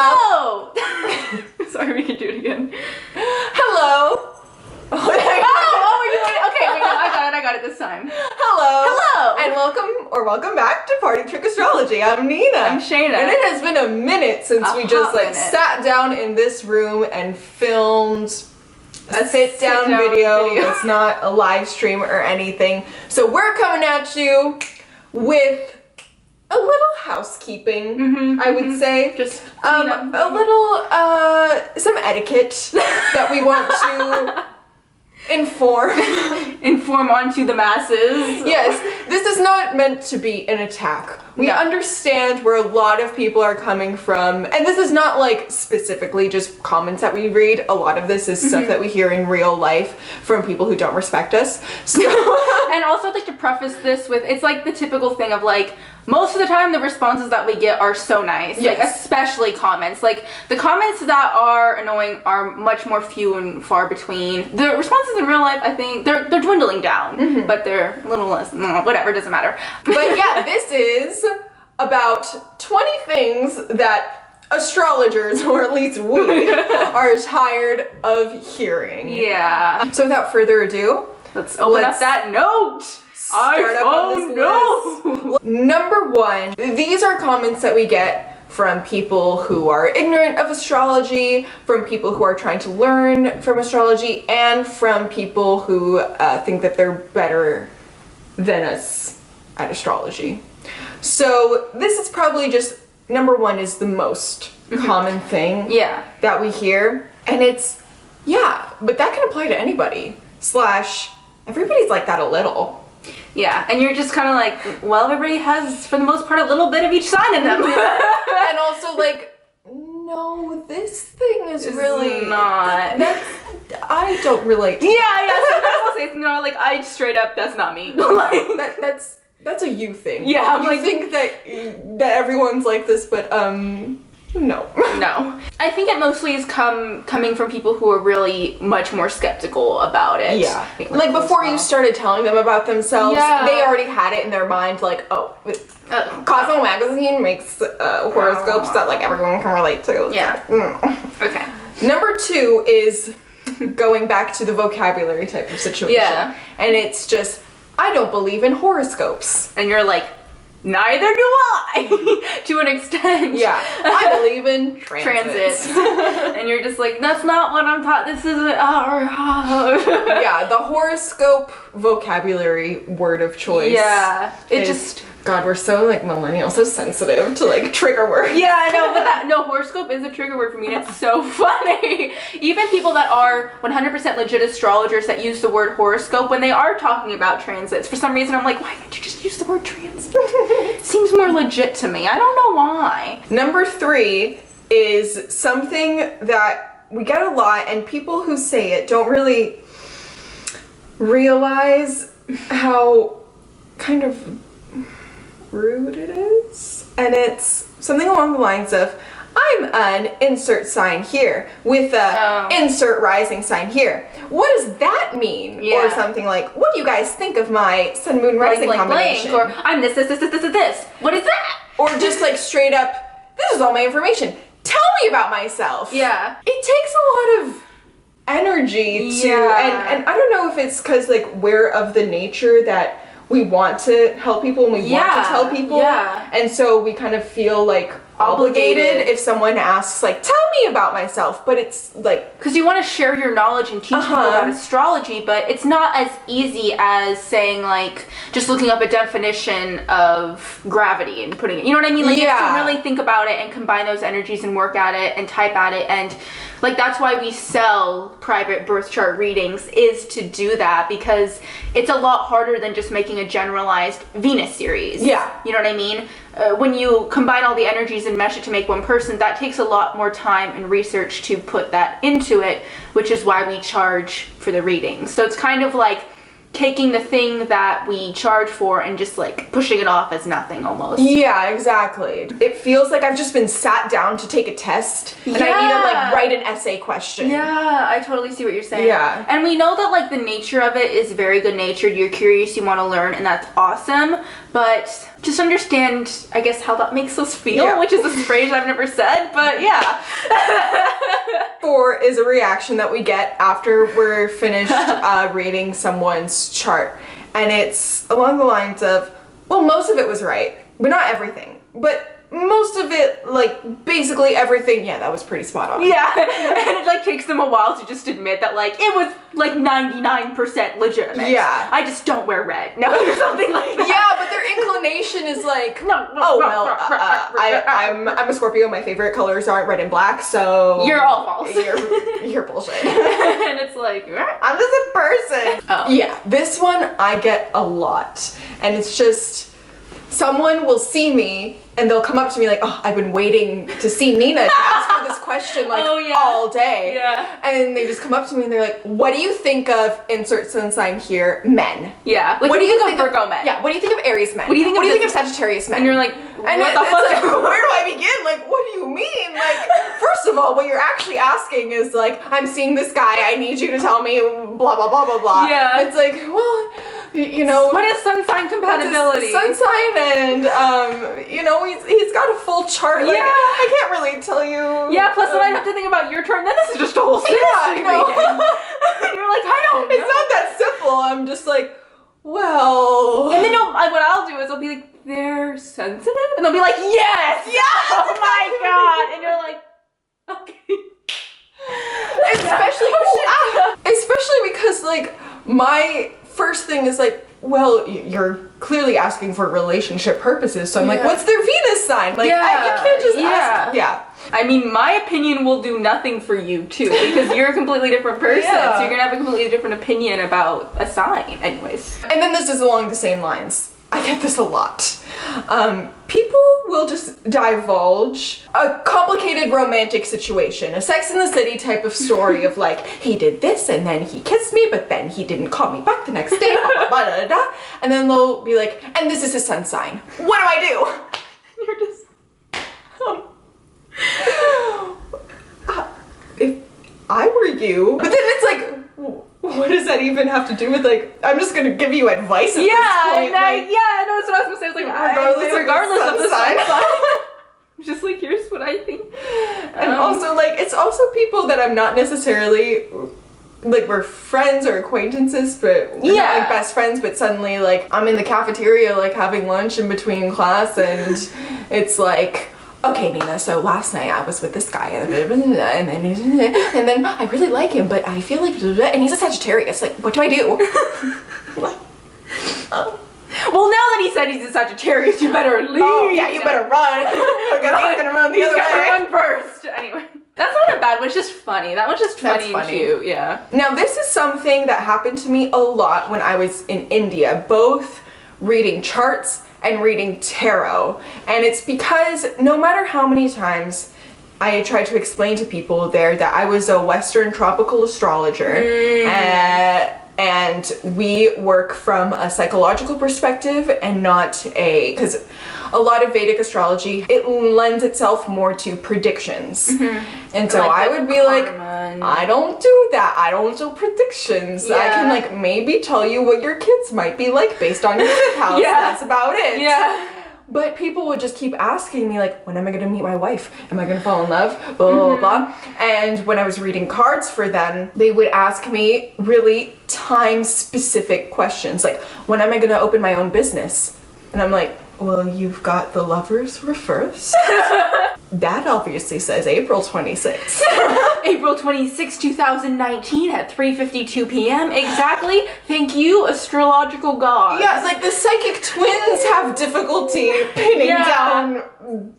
Hello. Sorry, we can do it again. Hello. Oh, you want it? Okay, wait, no, I got it this time. Hello. And welcome back to Party Trick Astrology. I'm Nina. I'm Shaina. And it has been a minute since we just sat down in this room and filmed a sit-down video that's not a live stream or anything. So we're coming at you with a little housekeeping, I would say. Just a little some etiquette that we want to inform onto the masses. Yes, this is not meant to be an attack. We understand where a lot of people are coming from, and this is not like specifically just comments that we read. A lot of this is stuff that we hear in real life from people who don't respect us. So and also I'd like to preface this with, it's like the typical thing of like, most of the time the responses that we get are so nice, like especially comments. Like the comments that are annoying are much more few and far between. The responses in real life, I think, they're dwindling down, but they're a little less, whatever, doesn't matter. But yeah, this is about 20 things that astrologers, or at least we, are tired of hearing. Yeah. So without further ado, let's open up that note. Number one, these are comments that we get from people who are ignorant of astrology, from people who are trying to learn from astrology, and from people who think that they're better than us at astrology. So this is probably just, number one is the most common thing that we hear. And it's, but that can apply to anybody. / everybody's like that a little. Yeah, and you're just kind of like, well, everybody has, for the most part, a little bit of each sign in them. And also, like, no, this thing is really not. I don't relate to that. So I'll say, no, like, I straight up, that's not me. Like, that's a you thing. Yeah, I'm you like, think that everyone's like this, but no. I think it mostly is coming from people who are really much more skeptical about it. Yeah. Like before you started telling them about themselves, they already had it in their mind, like, oh, Cosmo Magazine makes horoscopes that like everyone can relate to. Yeah. Okay. Number two is going back to the vocabulary type of situation. Yeah. And it's just, I don't believe in horoscopes. And you're like, neither do I, to an extent. Yeah, I believe in transits. And you're just like, that's not what I'm taught. This isn't. Yeah, the horoscope vocabulary word of choice. Yeah, it just. God, we're so like millennial, so sensitive to like trigger words. Yeah, I know, but horoscope is a trigger word for me, and it's so funny. Even people that are 100% legit astrologers that use the word horoscope when they are talking about transits, for some reason I'm like, why didn't you just use the word transit? Seems more legit to me. I don't know why. Number three is something that we get a lot, and people who say it don't really realize how kind of rude it is. And it's something along the lines of, I'm an insert sign here with a insert rising sign here. What does that mean? Or something like, what do you guys think of my sun moon rising combination? Or I'm this. What is that? Or just like straight up, this is all my information. Tell me about myself. Yeah. It takes a lot of energy to, and I don't know if it's because like we're of the nature that we want to help people and we want to tell people. Yeah. And so we kind of feel like obligated if someone asks like, tell me about myself. But it's like, because you want to share your knowledge and teach people about astrology, but it's not as easy as saying like just looking up a definition of gravity and putting it, you know what I mean? Like you have to really think about it and combine those energies and work at it and type at it. And like that's why we sell private birth chart readings, is to do that, because it's a lot harder than just making a generalized Venus series. Yeah. You know what I mean? When you combine all the energies and mesh it to make one person, that takes a lot more time and research to put that into it, which is why we charge for the readings. So it's kind of like taking the thing that we charge for and just like pushing it off as nothing almost. Yeah, exactly. It feels like I've just been sat down to take a test and I need to like write an essay question. Yeah, I totally see what you're saying. Yeah. And we know that like the nature of it is very good natured. You're curious, you want to learn, and that's awesome. But just understand, I guess, how that makes us feel, which is a phrase I've never said, but yeah. 4 is a reaction that we get after we're finished reading someone's chart. And it's along the lines of, well, most of it was right, but not everything. But most of it, like, basically everything, yeah, that was pretty spot on. Yeah, and it, like, takes them a while to just admit that, like, it was, like, 99% legitimate. Yeah. I just don't wear red. No, or something like that. Yeah, but their inclination is like, I'm a Scorpio, my favorite colors aren't red and black, so... You're all false. You're bullshit. And it's like, I'm just a person. Oh. Yeah, this one I get a lot. And it's just, someone will see me and they'll come up to me like, oh, I've been waiting to see Nina to ask her this question like all day. Yeah. And they just come up to me and they're like, what do you think of, insert sun sign here, men? Yeah. Like, what do you think of Virgo men? Yeah, what do you think of Aries men? What do you think of Sagittarius men? And you're like, what the fuck? Like, where do I begin? Like, what do you mean? Like, first of all, what you're actually asking is like, I'm seeing this guy, I need you to tell me blah, blah, blah, blah, blah. Yeah. It's like, well, you know. What is sun sign compatibility? Sun sign and, you know, he's got a full chart. Like, I can't really tell you. Yeah, plus then I have to think about your turn, then this is just a whole series. Yeah, no. And you're like, I don't know. It's not that simple. I'm just like, well. And then what I'll do is I'll be like, they're sensitive? And they'll be like, yes! Yeah! Oh my god! And you're like, okay. Especially because, like, my first thing is like, well, you're clearly asking for relationship purposes, so I'm like, what's their Venus sign? Like, you can't just ask. Yeah. I mean, my opinion will do nothing for you, too, because you're a completely different person, so you're gonna have a completely different opinion about a sign, anyways. And then this is along the same lines. I get this a lot. People will just divulge a complicated romantic situation, a Sex in the City type of story of like, he did this and then he kissed me, but then he didn't call me back the next day, blah, blah, blah, da, da, da. And then they'll be like, and this is his sun sign. What do I do? You're just, if I were you, but then it's like, what does that even have to do with, like, I'm just gonna give you advice at this point. And no, that's what I was gonna say. I was like, regardless of the sign. Just like, here's what I think. And also, like, it's also people that I'm not necessarily, like, we're friends or acquaintances, but we're not, like, best friends, but suddenly, like, I'm in the cafeteria, like, having lunch in between class, and it's like, okay, Nina, so last night I was with this guy, and then I really like him, but I feel like, and he's a Sagittarius, like, what do I do? Well, now that he said he's a Sagittarius, you better leave. Oh, yeah, you better run. I'm gonna run the other way. Run first. Anyway, that's not a bad one, it's just funny. That one's just funny and cute, yeah. Now, this is something that happened to me a lot when I was in India, both reading charts and reading tarot. And it's because no matter how many times I tried to explain to people there that I was a Western tropical astrologer, and we work from a psychological perspective and not because a lot of Vedic astrology, it lends itself more to predictions. And so I would be like, I don't do that. I don't do predictions. I can, like, maybe tell you what your kids might be like based on your fifth house. That's about it. Yeah. But people would just keep asking me, like, when am I gonna meet my wife? Am I gonna fall in love? Blah, blah, blah. And when I was reading cards for them, they would ask me really time-specific questions, like, when am I gonna open my own business? And I'm like, well, you've got the Lovers reversed. That obviously says April 26th. April 26, 2019 at 3:52 p.m. Exactly. Thank you, astrological gods. Yeah, like the psychic twins have difficulty pinning down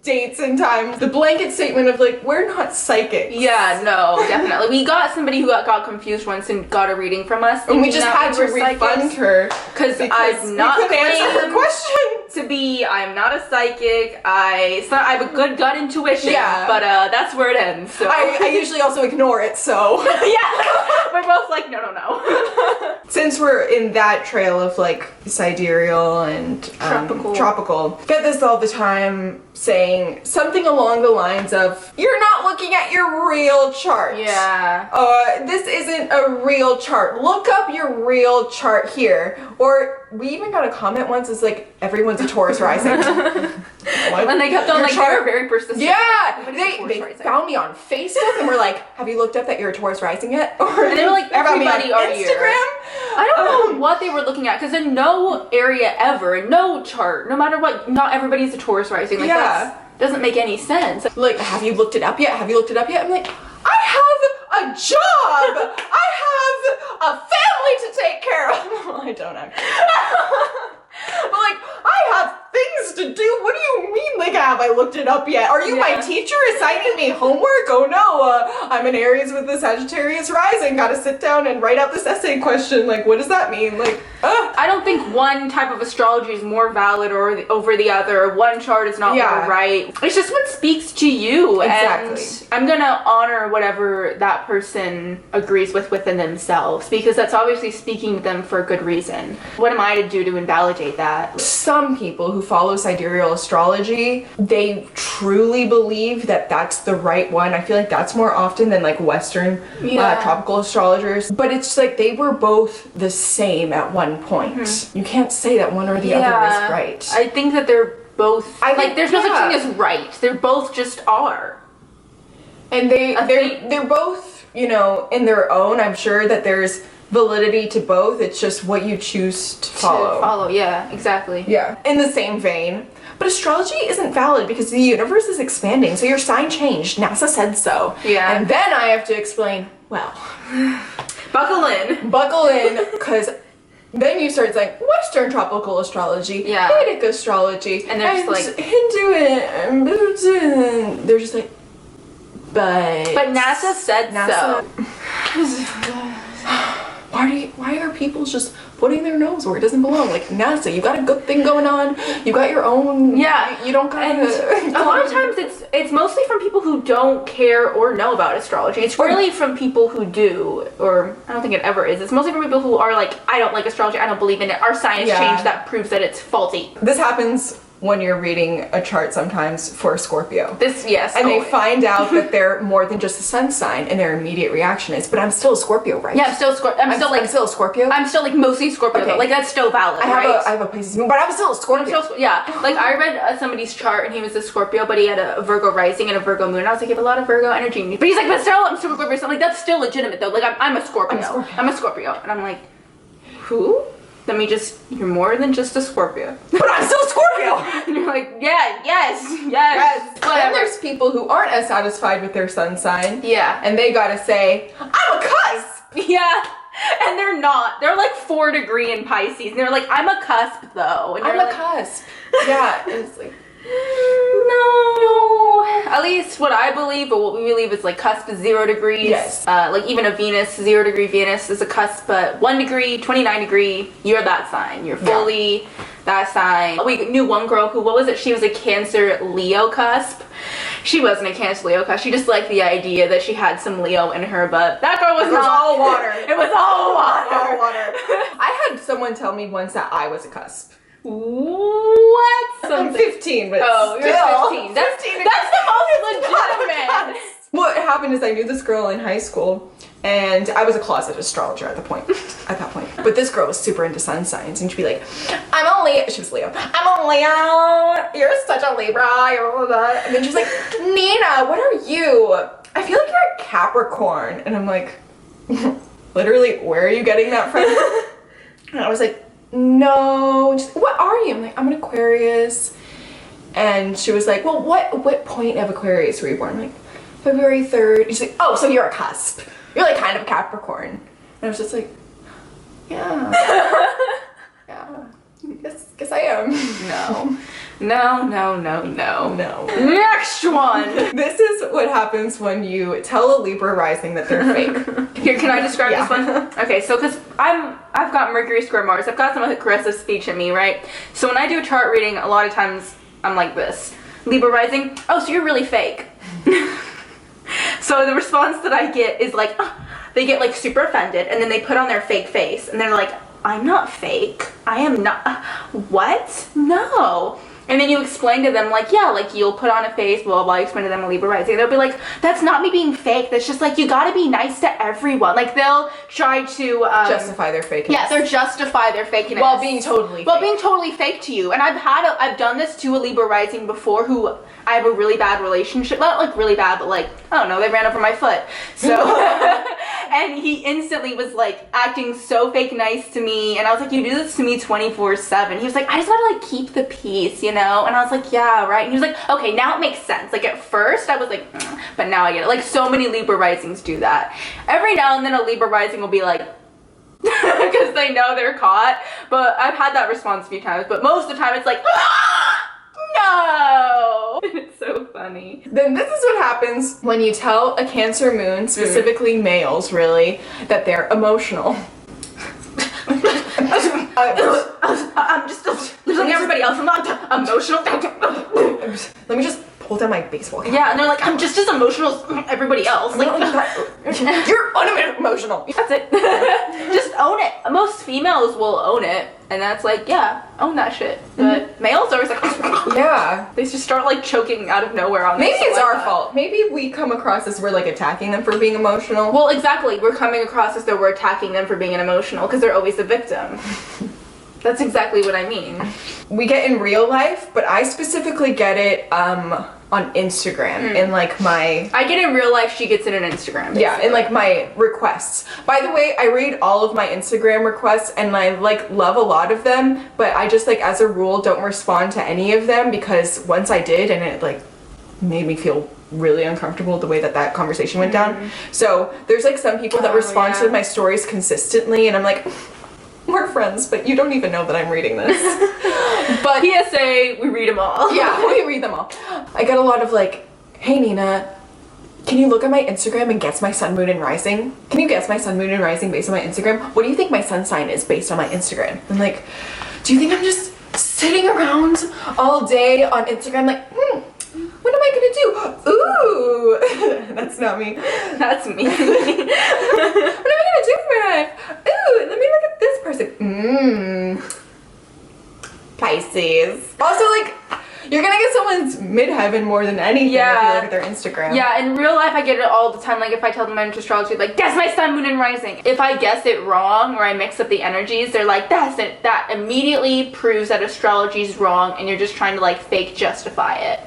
dates and times. The blanket statement of like, we're not psychics. Yeah, no, definitely. We got somebody who got confused once and got a reading from us. And we just had to refund her because I've not answer her claimed questions. to be. I'm not a psychic. I have a good gut intuition. Yeah. But that's where it ends. So. I usually also ignore it, so. Yeah. We're both like, no. Since we're in that trail of like sidereal and tropical, get this all the time saying something along the lines of, you're not looking at your real chart. Yeah. This isn't a real chart. Look up your real chart here. Or we even got a comment once, it's like, everyone's a Taurus rising. What? And they kept on like, they were very persistent. Yeah, they found me on Facebook and were like, have you looked up that you're a Taurus rising yet? Or and they were like, everybody on are Instagram. here. I don't know what they were looking at, because in no area ever, in no chart, no matter what, not everybody's a Taurus rising. Like, that doesn't make any sense. Like, have you looked it up yet? Have you looked it up yet? I'm like, I have a job! I have a family to take care of! Well, I don't actually. But like, I have things to do. What do you mean, like, have I looked it up yet? Are you my teacher assigning me homework? Oh no, I'm an Aries with the Sagittarius rising. Gotta sit down and write out this essay question. Like, what does that mean? Like, I don't think one type of astrology is more valid or over the other. One chart is not more right. It's just what speaks to you. Exactly. And I'm gonna honor whatever that person agrees with within themselves, because that's obviously speaking to them for a good reason. What am I to do to invalidate that? Some people who follow sidereal astrology, they truly believe that that's the right one. I feel like that's more often than like Western tropical astrologers. But it's like they were both the same at one point. Mm-hmm. You can't say that one or the other is right. I think that they're both, there's no such thing as right. They're both just are. And they're both, you know, in their own. I'm sure that there's validity to both. It's just what you choose to follow. Yeah, exactly. Yeah. In the same vein. But astrology isn't valid because the universe is expanding, so your sign changed. NASA said so. Yeah. And then I have to explain, well, buckle in. Buckle in, because then you start saying Western tropical astrology, Vedic astrology, and they're just like Hindu and Buddhism. They're just like, but NASA said so. Why are people just putting their nose where it doesn't belong? Like, NASA, you got a good thing going on. You got your own. Yeah. You don't got a lot of times it's mostly from people who don't care or know about astrology. It's really from people who do, or I don't think it ever is. It's mostly from people who are like, I don't like astrology. I don't believe in it. Our science changed that proves that it's faulty. This happens when you're reading a chart sometimes for a Scorpio. And they find out that they're more than just a sun sign, and their immediate reaction is, but I'm still a Scorpio, right? Yeah, I'm still a Scorpio. I'm still a Scorpio. I'm still like mostly Scorpio, though. Like that's still valid, I have a Pisces moon, but I'm still a Scorpio. Like I read somebody's chart and he was a Scorpio, but he had a Virgo rising and a Virgo moon. I was like, you have a lot of Virgo energy. But he's like, but still, I'm still a Scorpio. So I'm like, that's still legitimate though. Like I'm a Scorpio. I'm a Scorpio. And I'm like, who? You're more than just a Scorpio. But I'm still a Scorpio! And you're like, yes. But then there's people who aren't as satisfied with their sun sign. Yeah. And they gotta say, I'm a cusp! Yeah. And they're not. They're like 4 degree in Pisces. And they're like, I'm a cusp though. And I'm a cusp. Yeah. It's like, no. At least what I believe, or what we believe, is like cusp is 0 degrees. Yes. Like even a Venus, 0 degree Venus is a cusp, but 1 degree, 29 degree, you're that sign. You're fully that sign. We knew one girl who, what was it? She was a Cancer Leo cusp. She wasn't a Cancer Leo cusp. She just liked the idea that she had some Leo in her, but that girl was not. all water. It was all water. All water. I had someone tell me once that I was a cusp. What? I'm 15, but you're 15. That's the most legitimate. What happened is I knew this girl in high school, and I was a closet astrologer at that point. But this girl was super into sun signs, and she'd be like, I'm a Leo. She was Leo. I'm a Leo. You're such a Libra. And then she's like, Nina, what are you? I feel like you're a Capricorn. And I'm like, literally, where are you getting that from? And I was like, no. She's like, what are you? I'm like, I'm an Aquarius. And she was like, well, what point of Aquarius were you born? I'm like, February 3rd. She's like, oh, so you're a cusp. You're like kind of a Capricorn. And I was just like, yeah. Yeah. Guess I am. No. Next one. This is what happens when you tell a Libra rising that they're fake. Here, can I describe this one? Okay, so because I've got Mercury square Mars, I've got some aggressive speech in me, right? So when I do a chart reading, a lot of times I'm like this. Libra rising, oh, so you're really fake. So the response that I get is like, they get like super offended, and then they put on their fake face, and they're like, I'm not fake. I am not. What? No. And then you explain to them, like, yeah, like, you'll put on a face, blah, blah, blah. You explain to them a Libra rising. They'll be like, that's not me being fake. That's just, like, you gotta be nice to everyone. Like, they'll try to... justify their fakeness. Yeah, they'll justify their fakeness. While being totally fake to you. And I've done this to a Libra rising before who I have a really bad relationship. Not, like, really bad, but, like, I don't know, they ran over my foot. So... And he instantly was, like, acting so fake nice to me. And I was like, you do this to me 24/7. He was like, I just gotta, like, keep the peace, you know? And I was like, yeah, right. And he was like, okay, now it makes sense. Like, at first, I was like, but now I get it. Like, so many Libra risings do that. Every now and then a Libra rising will be like, because they know they're caught. But I've had that response a few times. But most of the time, it's like, no! It's so funny. Then this is what happens when you tell a Cancer moon, specifically males really, that they're emotional. I'm just like everybody else. I'm not emotional. Let me just pull down my baseball cap. Yeah, and they're like, I'm just as emotional as everybody else. Like, you're unemotional. That's it. Just own it. Most females will own it, and that's like, yeah, own that shit. But males are always like, yeah, they just start like choking out of nowhere on. Maybe it's our fault. Maybe we come across as we're like attacking them for being emotional. Well, exactly. We're coming across as though we're attacking them for being emotional because they're always the victim. That's exactly what I mean. We get in real life, but I specifically get it on Instagram in like my... I get it in real life, she gets it on Instagram. Basically. Yeah, in like my requests. By the way, I read all of my Instagram requests and I like love a lot of them, but I just like as a rule don't respond to any of them because once I did and it like made me feel really uncomfortable the way that conversation went down. So there's like some people that respond to my stories consistently and I'm like... We're friends, but you don't even know that I'm reading this. But PSA, we read them all. Yeah, we read them all. I get a lot of like, hey Nina, can you look at my Instagram and guess my sun, moon, and rising? Can you guess my sun, moon, and rising based on my Instagram? What do you think my sun sign is based on my Instagram? I'm like, do you think I'm just sitting around all day on Instagram like, what am I gonna do? Ooh, that's not me. That's me. What am I gonna do for my life? Ooh, let me look at this person. Pisces. Also, like, you're gonna get someone's midheaven more than anything if you look at their Instagram. Yeah, in real life I get it all the time. Like, if I tell them I'm into astrology, like, guess my sun, moon, and rising. If I guess it wrong or I mix up the energies, they're like, that's it. That immediately proves that astrology's wrong and you're just trying to, like, fake justify it.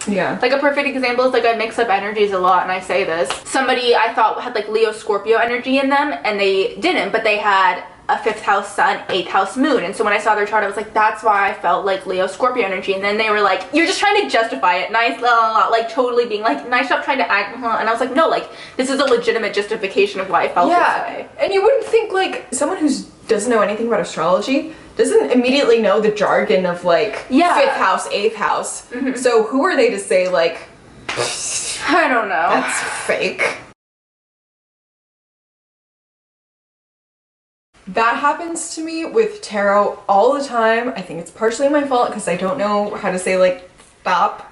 Yeah. Like a perfect example is like I mix up energies a lot and I say this. Somebody I thought had like Leo Scorpio energy in them and they didn't, but they had a 5th house sun, 8th house moon. And so when I saw their chart, I was like, that's why I felt like Leo Scorpio energy. And then they were like, you're just trying to justify it. Nice, la la la. Like totally being like, nice, stop trying to act. And I was like, no, like this is a legitimate justification of why I felt this way. And you wouldn't think like someone who doesn't know anything about astrology doesn't immediately know the jargon of like 5th house, 8th house. So who are they to say like, I don't know. That's fake. That happens to me with tarot all the time. I think it's partially my fault because I don't know how to say like stop.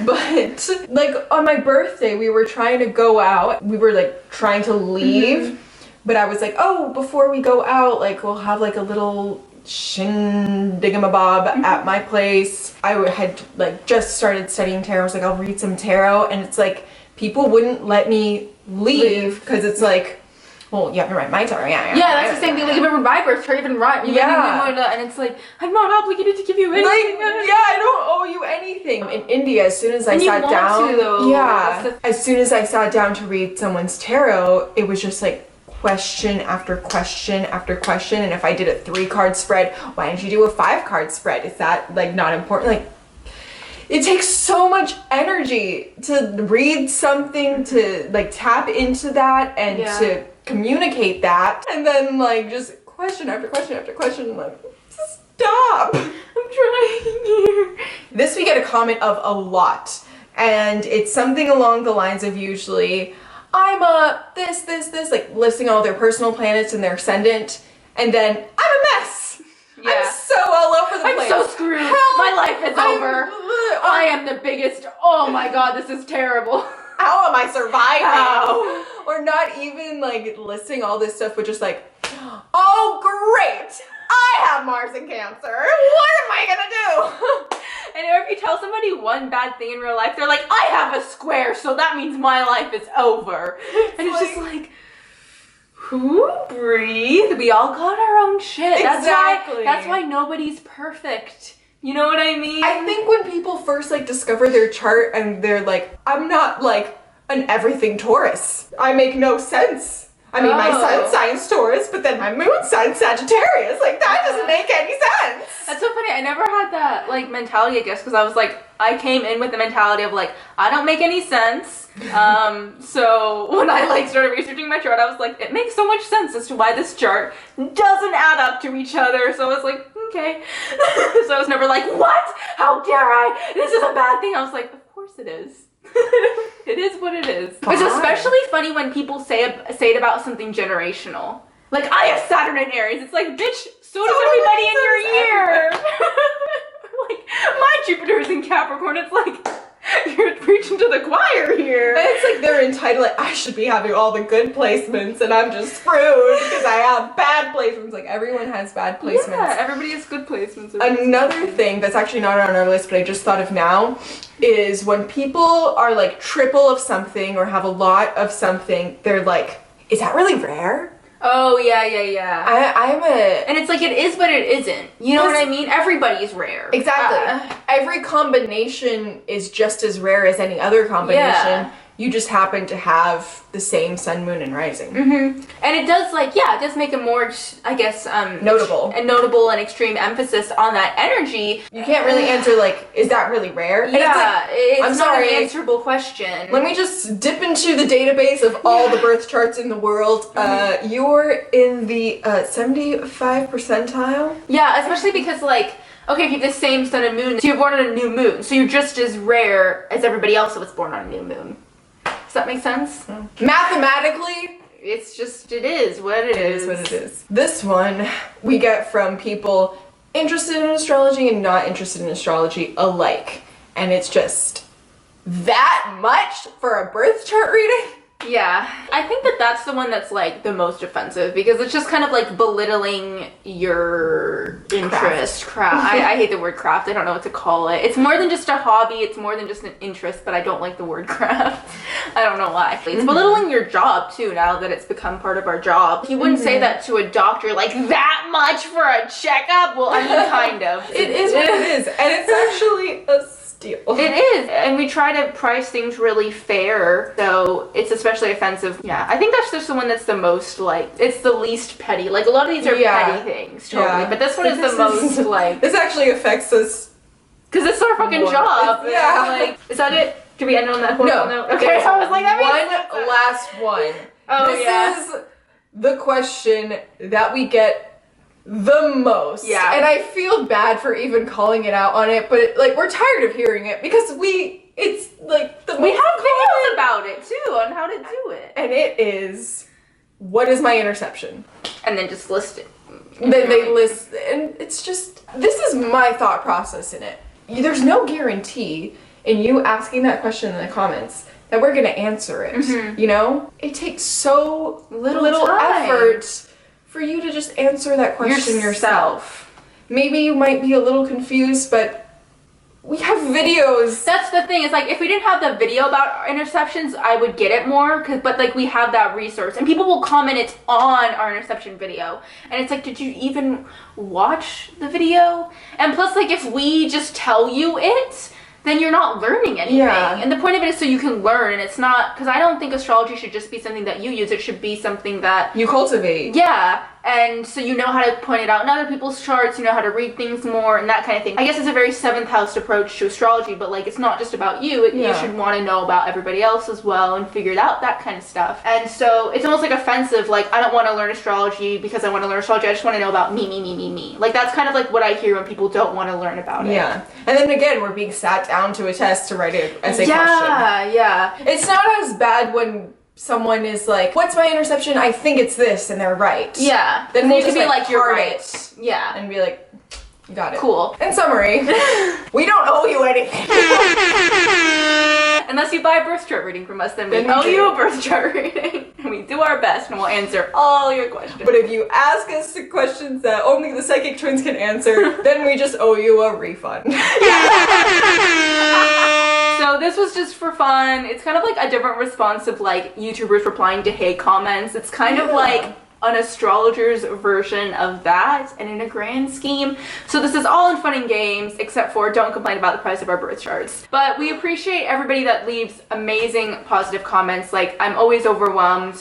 But like on my birthday we were trying to go out. We were like trying to leave. But I was like, oh, before we go out, like we'll have like a little shindigamabob at my place. I had like just started studying tarot. I was like, I'll read some tarot. And it's like people wouldn't let me leave because it's like, well, you have to write my tarot. Yeah, that's the same thing. Like, even with my birth chart, even right. And it's like, I'm not obligated to give you anything. Like, I don't owe you anything. In India, as soon as I sat down, as soon as I sat down to read someone's tarot, it was just like question after question after question. And if I did a 3-card spread, why didn't you do a 5-card spread? Is that like not important? Like, it takes so much energy to read something, to like tap into that and to communicate that, and then like just question after question after question, like stop. I'm trying here. This we get a comment of a lot, and it's something along the lines of usually, I'm a this, like listing all their personal planets and their ascendant, and then I'm a mess. Yeah. I'm so all over the place. I'm so screwed. My life is over. I am the biggest. Oh my god, this is terrible. How am I surviving? How? Or not even like listing all this stuff, but just like, oh great, I have Mars in Cancer. What am I gonna do? And if you tell somebody one bad thing in real life, they're like, I have a square, so that means my life is over. And it's just like, who? Breathe. We all got our own shit. Exactly. That's why nobody's perfect. You know what I mean? I think when people first like discover their chart and they're like, I'm not like an everything Taurus. I make no sense. I mean, my sun sign's Taurus, but then my moon sign's Sagittarius. Like, that doesn't make any sense. That's so funny. I never had that, like, mentality, I guess, because I was like, I came in with the mentality of, like, I don't make any sense. So when I, like, started researching my chart, I was like, it makes so much sense as to why this chart doesn't add up to each other. So I was like, okay. So I was never like, what? How dare I? This is a bad thing. I was like, of course it is. It is what it is. It's especially funny when people say it about something generational. Like, I have Saturn in Aries. It's like, bitch, so does everybody in your year. Like, my Jupiter's in Capricorn. It's like, you're preaching to the choir here. And it's like they're entitled, like, I should be having all the good placements and I'm just screwed because I have bad placements. Like, everyone has bad placements. Yeah, everybody has good placements. Another thing that's actually not on our list, but I just thought of now, is when people are like triple of something or have a lot of something, they're like, is that really rare? Oh, yeah. And it's like, it is, but it isn't. You know what I mean? Everybody's rare. Exactly. Every combination is just as rare as any other combination. Yeah. You just happen to have the same sun, moon, and rising. Mm-hmm. And it does, like, it does make a more, I guess, notable and extreme emphasis on that energy. You can't really answer, like, is that really rare? Yeah, it's not sorry, an answerable question. Let me just dip into the database of all the birth charts in the world. You're in the 75th percentile. Yeah, especially because, like, okay, if you have the same sun and moon, so you're born on a new moon, so you're just as rare as everybody else that was born on a new moon. Does that make sense? Mathematically, it's just, it is what it is. It is what it is. This one we get from people interested in astrology and not interested in astrology alike. And it's just that much for a birth chart reading? Yeah, I think that's the one that's like the most offensive because it's just kind of like belittling your interest. Craft. I hate the word craft. I don't know what to call it. It's more than just a hobby. It's more than just an interest, but I don't like the word craft. I don't know why. It's belittling your job too now that it's become part of our job. You wouldn't say that to a doctor, like that much for a checkup? Well, I mean, kind of. It is what it is. And it's actually a steal. It is. And we try to price things really fair, so it's especially offensive. Yeah, I think that's just the one that's the most, like, it's the least petty. Like, a lot of these are petty things, totally. But this one is the most, like... This actually affects us. Because it's our fucking job. Yeah. Like, is that it? Do we end on that horrible note? Okay, I was like, one last one. Oh, this is the question that we get the most. Yeah. And I feel bad for even calling it out on it, but like, we're tired of hearing it because it's like the most we have videos about it too on how to do it. And it is, what is my interception? And then just list it. Then they list, and it's just, this is my thought process in it. There's no guarantee in you asking that question in the comments that we're gonna answer it. You know? It takes so little time. effort for you to just answer that question yourself. Maybe you might be a little confused, but we have videos. That's the thing. It's like, if we didn't have the video about interceptions, I would get it more. But like, we have that resource, and people will comment it's on our interception video, and it's like, did you even watch the video? And plus, like, if we just tell you it, then you're not learning anything. Yeah. And the point of it is so you can learn, and it's not, because I don't think astrology should just be something that you use. It should be something that You cultivate. yeah, and so you know how to point it out in other people's charts, you know how to read things more and that kind of thing. I guess it's a very 7th house approach to astrology, but like it's not just about you. You should want to know about everybody else as well and figure it out, that kind of stuff. And so it's almost like offensive, like I don't want to learn astrology because I want to learn astrology, I just want to know about me. Like that's kind of like what I hear when people don't want to learn about it. Yeah. And then again, we're being sat down to a test to write an essay question. Yeah. It's not as bad when someone is like, what's my interception? I think it's this, and they're right. Yeah. Then you we'll can just be like, you're card right. it Yeah. and be like, you got it. Cool. In summary, we don't owe you anything. Unless you buy a birth chart reading from us, then we owe you a birth chart reading. And we do our best and we'll answer all your questions. But if you ask us the questions that only the psychic twins can answer, then we just owe you a refund. So this was just for fun. It's kind of like a different response of like YouTubers replying to hate comments. It's kind of like an astrologer's version of that, and in a grand scheme. So this is all in fun and games, except for don't complain about the price of our birth charts. But we appreciate everybody that leaves amazing positive comments. Like, I'm always overwhelmed.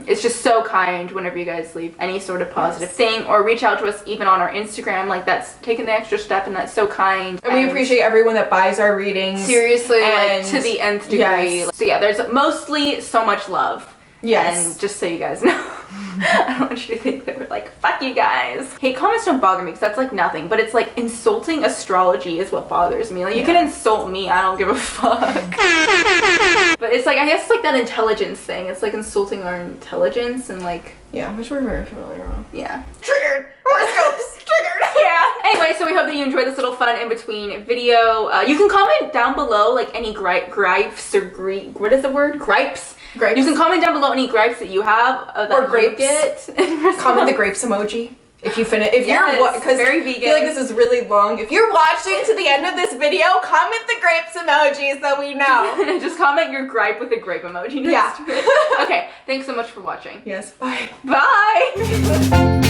It's just so kind whenever you guys leave any sort of positive thing, or reach out to us even on our Instagram. Like, that's taking the extra step, and that's so kind. And we appreciate everyone that buys our readings. Seriously, like, to the nth degree. Yes. So yeah, there's mostly so much love. Yes. And just so you guys know, I don't want you to think that we're like, fuck you guys. Hate comments don't bother me because that's like nothing, but it's like insulting astrology is what bothers me. Like, you can insult me, I don't give a fuck. But it's like, I guess it's like that intelligence thing. It's like insulting our intelligence and like... Yeah, which we're very familiar with. Yeah. Triggered! Horoscopes! Triggered! Yeah. Anyway, so we hope that you enjoyed this little fun in-between video. You can comment down below, like, any gripes or what is the word? Gripes? Gripes. You can comment down below any gripes that you have or grapes. Get. Comment the grapes emoji. If you finish, if yes, you're because very I vegan. feel like this is really long. If you're watching to the end of this video, comment the grapes emojis so we know. Just comment your gripe with a grape emoji next to it. Okay, thanks so much for watching. Yes. Bye. Bye.